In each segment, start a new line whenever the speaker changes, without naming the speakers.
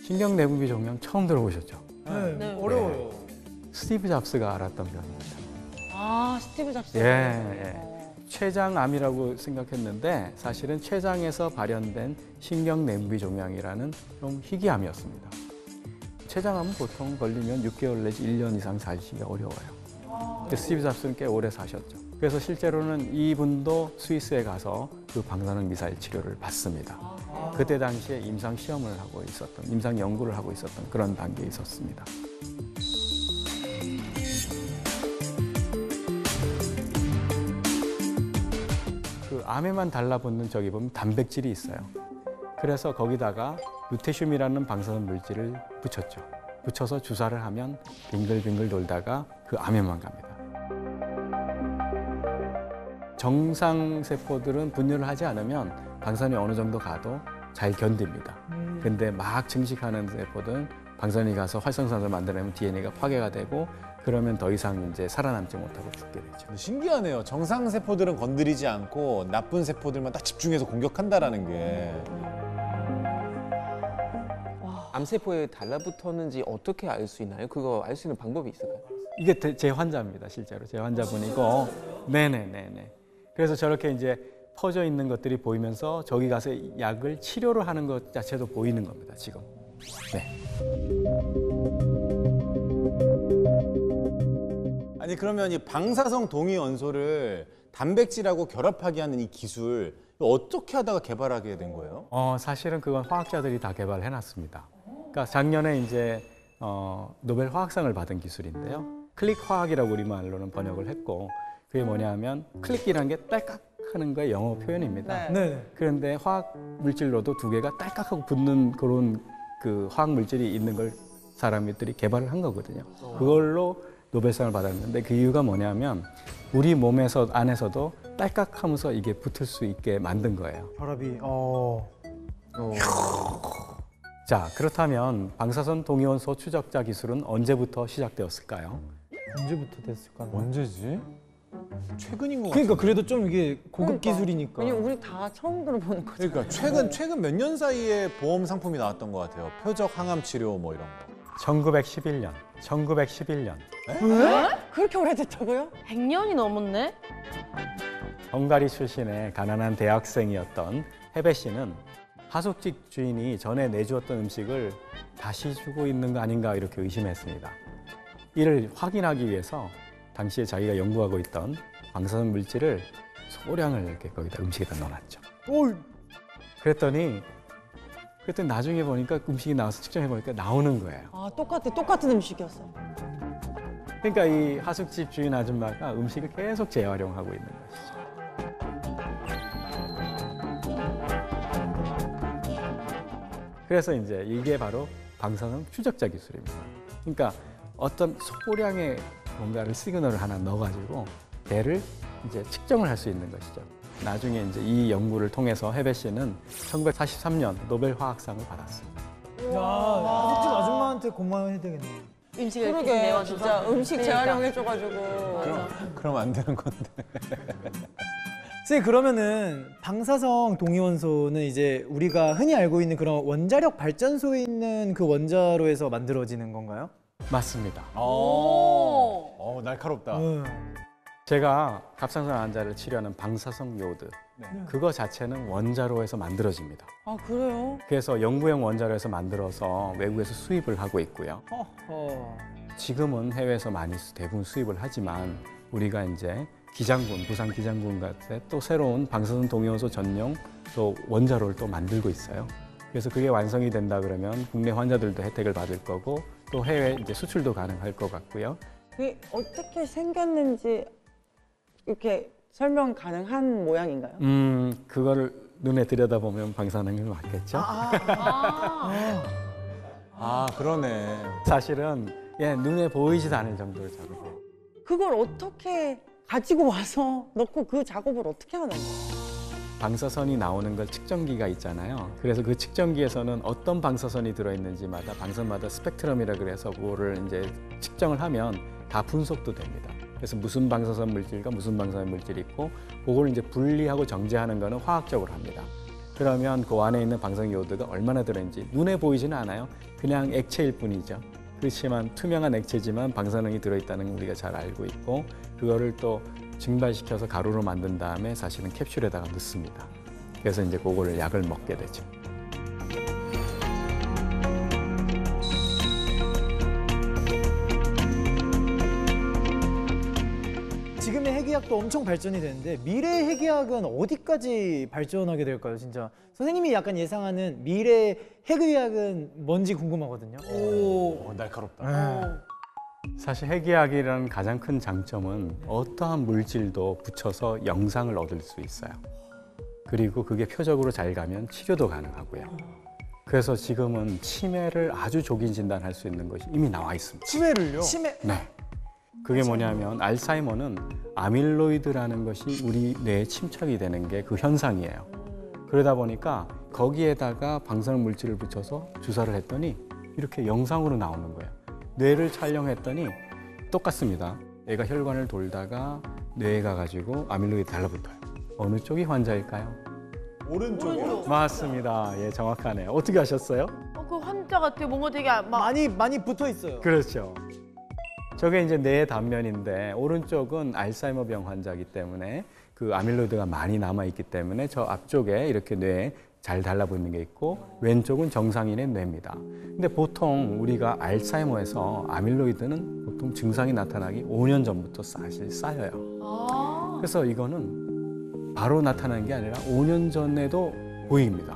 신경 내분비 종양 처음 들어보셨죠?
네. 어려워요.
스티브 잡스가 알았던 병입니다.
아, 스티브 잡스.
예. 췌장암이라고 생각했는데 사실은 췌장에서 발현된 신경 내분비 종양이라는 좀 희귀암이었습니다. 췌장암은 보통 걸리면 6개월 내지 1년 이상 살기가 어려워요. 스티브 잡스는 꽤 오래 사셨죠. 그래서 실제로는 이분도 스위스에 가서 그 방사능 미사일 치료를 받습니다. 그때 당시에 임상 시험을 하고 있었던, 임상 연구를 하고 있었던 그런 단계에 있었습니다. 그 암에만 달라붙는 저기 보면 단백질이 있어요. 그래서 거기다가 루테슘이라는 방사능 물질을 붙였죠. 붙여서 주사를 하면 빙글빙글 돌다가 그 암에만 갑니다. 정상 세포들은 분열을 하지 않으면 방사능이 어느 정도 가도 잘 견딥니다. 근데 막 증식하는 세포들은 방사능이 가서 활성산소를 만들어내면 DNA가 파괴가 되고 그러면 더 이상 이제 살아남지 못하고 죽게 되죠.
신기하네요. 정상 세포들은 건드리지 않고 나쁜 세포들만 딱 집중해서 공격한다라는 게.
암세포에 달라붙었는지 어떻게 알 수 있나요? 그거 알 수 있는 방법이 있을까요?
이게 제 환자입니다, 실제로. 제 환자분이고. 네네네네. 그래서 저렇게 이제 퍼져 있는 것들이 보이면서 저기 가서 약을 치료를 하는 것 자체도 보이는 겁니다, 지금. 네.
아니 그러면 이 방사성 동위원소를 단백질하고 결합하게 하는 이 기술 어떻게 하다가 개발하게 된 거예요?
사실은 그건 화학자들이 다 개발해 놨습니다. 그러니까 작년에 이제 노벨 화학상을 받은 기술인데요. 클릭 화학이라고 우리말로는 번역을 했고 그게 뭐냐면 클릭이라는 게 딸깍 하는 거의 영어 표현입니다.
네.
그런데 화학 물질로도 두 개가 딸깍하고 붙는 그런 그 화학 물질이 있는 걸 사람들이 개발을 한 거거든요. 그걸로 노벨상을 받았는데 그 이유가 뭐냐면 우리 몸에서 안에서도 딸깍하면서 이게 붙을 수 있게 만든 거예요.
결합이.
자, 그렇다면 방사선 동위원소 추적자 기술은 언제부터 시작되었을까요?
언제부터 됐을까?
언제지? 최근인 것 같아요.
그러니까 그래도 좀 이게 고급 기술이니까.
왜냐면 우리 다 처음 들어보는 거죠.
그러니까 최근 몇 년 사이에 보험 상품이 나왔던 것 같아요. 표적 항암 치료 뭐 이런 거.
1911년.
왜? 그렇게 오래됐다고요?
100년이 넘었네?
헝가리 출신의 가난한 대학생이었던 헤베 씨는 하숙집 주인이 전에 내주었던 음식을 다시 주고 있는 거 아닌가 이렇게 의심했습니다. 이를 확인하기 위해서 당시에 자기가 연구하고 있던 방사선 물질을 소량을 이렇게 거기다 음식에다 넣어놨죠. 그랬더니 나중에 보니까 음식이 나와서 측정해 보니까 나오는 거예요.
아, 똑같은 음식이었어.
그러니까 이 하숙집 주인 아줌마가 음식을 계속 재활용하고 있는 것이죠. 그래서 이제 이게 바로 방사능 추적자 기술입니다. 그러니까 어떤 소량의 뭔가를 시그널을 하나 넣어가지고 걔를 이제 측정을 할 수 있는 것이죠. 나중에 이제 이 연구를 통해서 헤베 씨는 1943년 노벨 화학상을 받았습니다.
야, 하숙집 아줌마한테 고마워해야 되겠네.
음식을
그러게,
내와줘서.
진짜 음식
그러니까.
재활용해줘가지고.
그럼 안 되는 건데.
선생님, 그러면은 방사성 동위원소는 이제 우리가 흔히 알고 있는 그런 원자력 발전소에 있는 그 원자로에서 만들어지는 건가요?
맞습니다.
날카롭다.
제가 갑상선 환자를 치료하는 방사성 요드, 그거 자체는 원자로에서 만들어집니다.
아, 그래요?
그래서 영구형 원자로에서 만들어서 외국에서 수입을 하고 있고요. 지금은 해외에서 많이 대부분 수입을 하지만 우리가 이제 기장군, 부산 기장군 같은 또 새로운 방사선 동위원소 전용 또 원자로를 또 만들고 있어요. 그래서 그게 완성이 된다 그러면 국내 환자들도 혜택을 받을 거고 또 해외 이제 수출도 가능할 것 같고요.
그게 어떻게 생겼는지 이렇게 설명 가능한 모양인가요?
그거를 눈에 들여다보면 방사능이 맞겠죠?
그러네.
사실은 눈에 보이지도 않을 정도로 작업해요.
그걸 어떻게 가지고 와서 넣고 그 작업을 어떻게 하는 거예요?
방사선이 나오는 걸 측정기가 있잖아요. 그래서 그 측정기에서는 어떤 방사선이 들어있는지마다 방사선마다 스펙트럼이라 그래서 그거를 이제 측정을 하면 다 분석도 됩니다. 그래서 무슨 방사선 물질과 무슨 방사선 물질이 있고 그걸 이제 분리하고 정제하는 거는 화학적으로 합니다. 그러면 그 안에 있는 방사능요오드가 얼마나 들어있는지 눈에 보이지는 않아요. 그냥 액체일 뿐이죠. 그렇지만 투명한 액체지만 방사능이 들어있다는 걸 우리가 잘 알고 있고 그거를 또 증발시켜서 가루로 만든 다음에 사실은 캡슐에다가 넣습니다. 그래서 이제 그거를 약을 먹게 되죠.
지금의 핵의학도 엄청 발전이 되는데 미래의 핵의학은 어디까지 발전하게 될까요, 진짜? 선생님이 약간 예상하는 미래의 핵의학은 뭔지 궁금하거든요.
날카롭다.
사실 핵의학이라는 가장 큰 장점은 어떠한 물질도 붙여서 영상을 얻을 수 있어요. 그리고 그게 표적으로 잘 가면 치료도 가능하고요. 그래서 지금은 치매를 아주 조기 진단할 수 있는 것이 이미 나와 있습니다.
치매를요?
치매.
네. 그게 뭐냐면 알츠하이머는 아밀로이드라는 것이 우리 뇌에 침착이 되는 게 그 현상이에요. 그러다 보니까 거기에다가 방사능 물질을 붙여서 주사를 했더니 이렇게 영상으로 나오는 거예요. 뇌를 촬영했더니 똑같습니다. 애가 혈관을 돌다가 뇌에 가가지고 아밀로이드 달라붙어요. 어느 쪽이 환자일까요?
오른쪽이요.
맞습니다. 예, 정확하네요. 어떻게 하셨어요?
그 환자 같아요. 뭔가 되게 막
많이 붙어 있어요.
그렇죠. 저게 이제 뇌의 단면인데 오른쪽은 알츠하이머병 환자이기 때문에 그 아밀로이드가 많이 남아 있기 때문에 저 앞쪽에 이렇게 뇌에 잘 달라붙는 게 있고 왼쪽은 정상인의 뇌입니다. 근데 보통 우리가 알츠하이머에서 아밀로이드는 보통 증상이 나타나기 5년 전부터 사실 쌓여요. 그래서 이거는 바로 나타나는 게 아니라 5년 전에도 보입니다.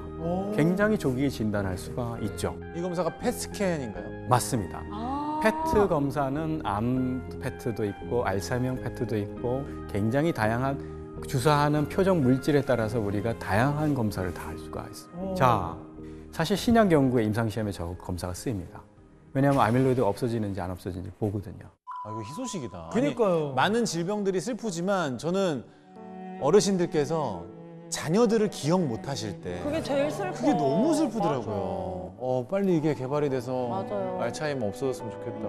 굉장히 조기에 진단할 수가 있죠.
이 검사가 펫스캔인가요?
맞습니다. 페트 검사는 암 페트도 있고 알츠하이머형 페트도 있고 굉장히 다양한 주사하는 표적 물질에 따라서 우리가 다양한 검사를 다 할 수가 있어요. 자, 사실 신약 연구에 임상시험에 저 검사가 쓰입니다. 왜냐하면 아밀로이드가 없어지는지 안 없어지는지 보거든요.
아, 이거 희소식이다.
그러니까요.
아니, 많은 질병들이 슬프지만 저는 어르신들께서 자녀들을 기억 못 하실 때
그게 제일 슬퍼.
그게 너무 슬프더라고요. 빨리 이게 개발이 돼서
맞아요.
알츠하이머 없어졌으면 좋겠다.